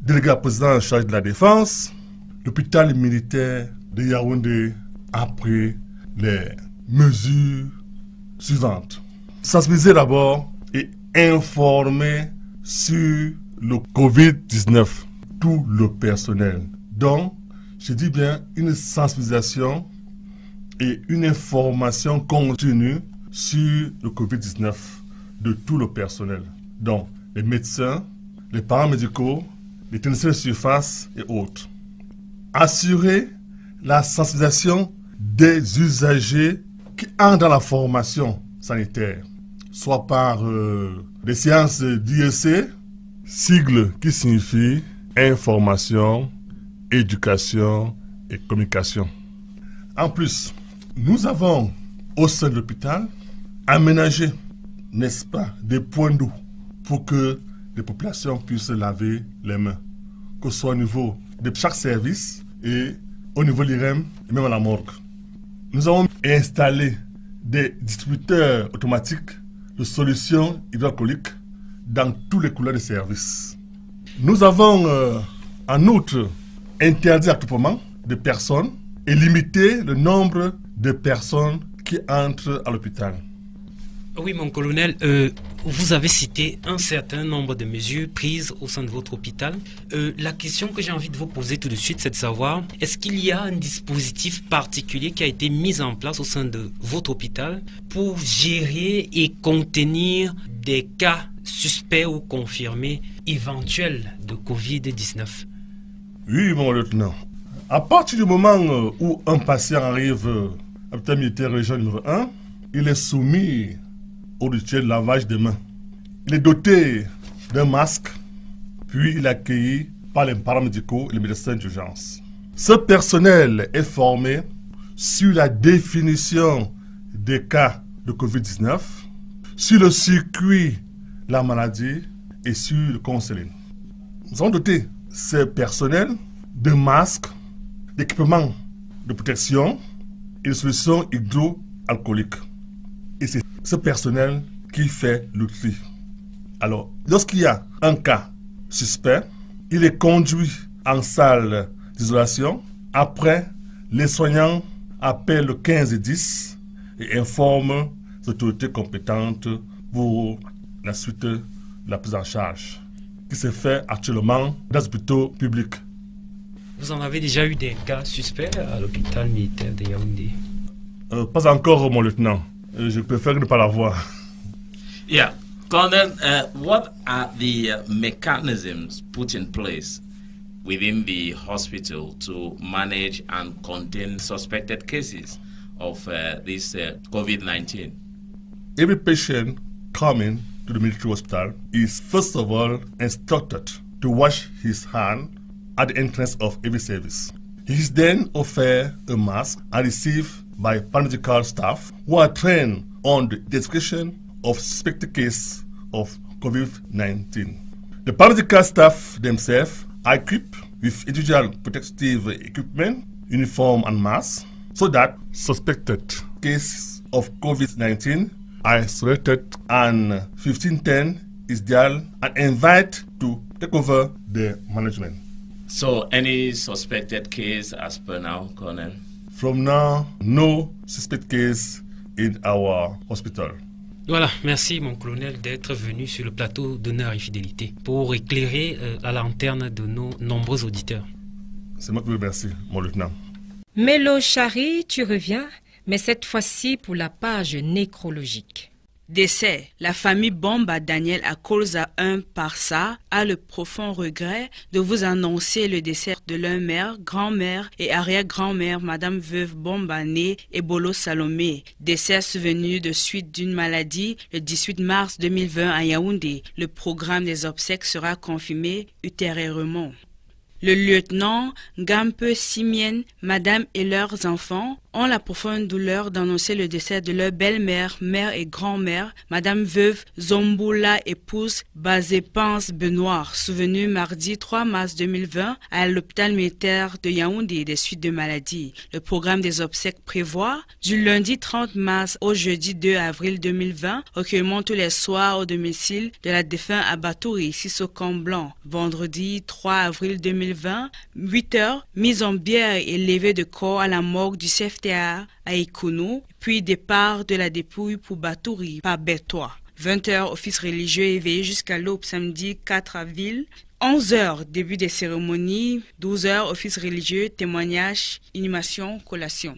Speaker 17: délégué à la présidence en charge de la défense, l'hôpital militaire de Yaoundé a pris les mesures suivantes. Sensibiliser d'abord et informer sur le Covid-19 tout le personnel. Donc, je dis bien une sensibilisation et une information continue sur le Covid-19 de tout le personnel. Donc, les médecins, les paramédicaux, les techniciens de surface et autres. Assurer la sensibilisation des usagers qui entrent dans la formation sanitaire, soit par des séances d'IEC, sigle qui signifie information, éducation et communication. En plus, nous avons au sein de l'hôpital aménagé, n'est-ce pas, des points d'eau pour que les populations puissent laver les mains, que ce soit au niveau de chaque service et au niveau de l'IREM et même à la morgue. Nous avons installé des distributeurs automatiques de solutions hydroalcooliques dans tous les couloirs de service. Nous avons en outre interdit l'attroupement de personnes et limité le nombre de personnes qui entrent à l'hôpital.
Speaker 5: Oui, mon colonel, vous avez cité un certain nombre de mesures prises au sein de votre hôpital. La question que j'ai envie de vous poser tout de suite, c'est de savoir, est-ce qu'il y a un dispositif particulier qui a été mis en place au sein de votre hôpital pour gérer et contenir des cas suspects ou confirmés éventuels de Covid-19?
Speaker 17: Oui, mon lieutenant. À partir du moment où un patient arrive à l'hôpital militaire région numéro 1, il est soumis au rituel de lavage des mains. Il est doté d'un masque, puis il est accueilli par les paramédicaux et les médecins d'urgence. Ce personnel est formé sur la définition des cas de Covid-19, sur le circuit de la maladie et sur le counseling. Nous avons doté ces personnels de masques, d'équipements de protection et de solutions hydroalcooliques. Et c'est ce personnel qui fait le tri. Alors, lorsqu'il y a un cas suspect, il est conduit en salle d'isolation. Après, les soignants appellent le 15 et 10 et informent les autorités compétentes pour la suite de la prise en charge, qui se fait actuellement dans les hôpitaux publics.
Speaker 5: Vous en avez déjà eu des cas suspects à l'hôpital militaire de Yaoundé?
Speaker 17: Pas encore, mon lieutenant. Je préfère ne pas l'avoir.
Speaker 13: Yeah. Colonel, what are the mechanisms put in place within the hospital to manage and contain suspected cases of this COVID-19?
Speaker 17: Every patient coming to the military hospital is first of all instructed to wash his hands at the entrance of every service. He is then offered a mask and received by paramedical staff who are trained on the identification of suspected cases of COVID-19. The paramedical staff themselves are equipped with individual protective equipment, uniform and masks, so that suspected cases of COVID-19 are isolated and 1510 is dealt and invited to take over the management.
Speaker 13: So, any suspected case as per now, Colonel?
Speaker 17: From now, no suspect case in our hospital.
Speaker 5: Voilà, merci mon colonel d'être venu sur le plateau d'Honneur et Fidélité pour éclairer la lanterne de nos nombreux auditeurs.
Speaker 17: C'est moi qui vous remercie, mon lieutenant.
Speaker 4: Mélo Chari, tu reviens, mais cette fois-ci pour la page nécrologique.
Speaker 2: Décès. La famille Bomba Daniel Akolza 1 Parsa a le profond regret de vous annoncer le décès de leur mère, grand-mère et arrière-grand-mère, Madame Veuve Bomba née Ebolo Salomé. Décès survenu de suite d'une maladie le 18 mars 2020 à Yaoundé. Le programme des obsèques sera confirmé ultérieurement. Le lieutenant Gampe Simien, Madame et leurs enfants ont la profonde douleur d'annoncer le décès de leur belle-mère, mère et grand-mère, Madame Veuve Zomboula, épouse Bazépance Benoît, survenue mardi 3 mars 2020 à l'hôpital militaire de Yaoundé des suites de maladie. Le programme des obsèques prévoit du lundi 30 mars au jeudi 2 avril 2020, recueillement tous les soirs au domicile de la défunte à Batouri, Sissoko Blanc. Vendredi 3 avril 2020, 8h, mise en bière et levée de corps à la morgue du CFTA à Ikono, puis départ de la dépouille pour Batouri par Bertois. 20h, office religieux éveillé jusqu'à l'aube samedi 4 avril. 11h, début des cérémonies. 12h, office religieux, témoignage, inhumation, collation.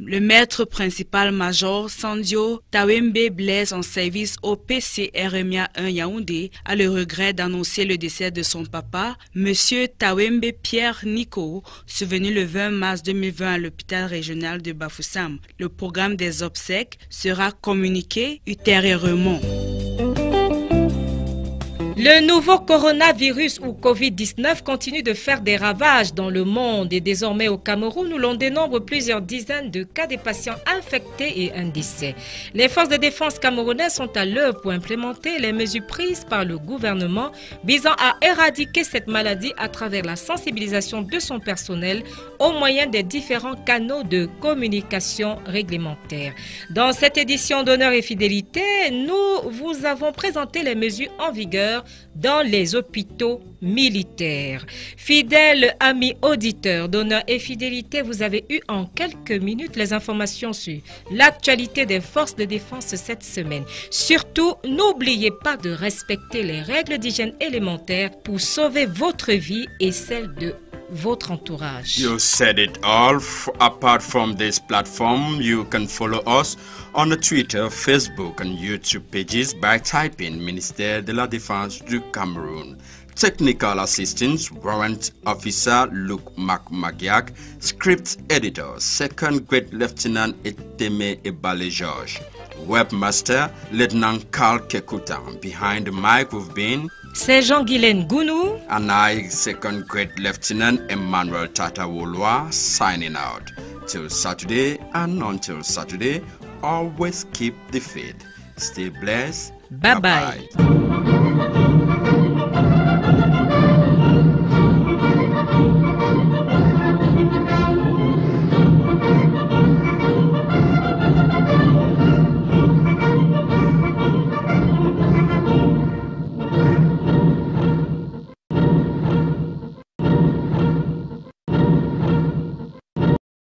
Speaker 2: Le maître principal major Sandio Tawembe Blaise en service au PCRMA 1 Yaoundé a le regret d'annoncer le décès de son papa, Monsieur Tawembe Pierre Nico, survenu le 20 mars 2020 à l'hôpital régional de Bafoussam. Le programme des obsèques sera communiqué ultérieurement.
Speaker 4: Le nouveau coronavirus ou Covid-19 continue de faire des ravages dans le monde et désormais au Cameroun où l'on dénombre plusieurs dizaines de cas de patients infectés et un décès. Les forces de défense camerounaises sont à l'œuvre pour implémenter les mesures prises par le gouvernement visant à éradiquer cette maladie à travers la sensibilisation de son personnel au moyen des différents canaux de communication réglementaires. Dans cette édition d'Honneur et Fidélité, nous vous avons présenté les mesures en vigueur dans les hôpitaux militaires. Fidèles amis auditeurs d'Honneur et Fidélité, vous avez eu en quelques minutes les informations sur l'actualité des forces de défense cette semaine. Surtout, n'oubliez pas de respecter les règles d'hygiène élémentaires pour sauver votre vie et celle de votre entourage.
Speaker 3: You said it all. Apart from this platform, you can follow us on the Twitter, Facebook and YouTube pages by typing Ministère de la Défense du Cameroun. Technical assistance, Warrant Officer Luke McMagiak. Script Editor, Second Grade Lieutenant Eteme Ebale George. Webmaster, Lieutenant Carl Kekuta. Behind the mic we've been
Speaker 4: c'est Jean-Guylaine Gounou
Speaker 3: and I, Second Grade Lieutenant Emmanuel Tatawolwa, signing out. Till Saturday and until Saturday, always keep the faith. Stay blessed.
Speaker 4: Bye-bye.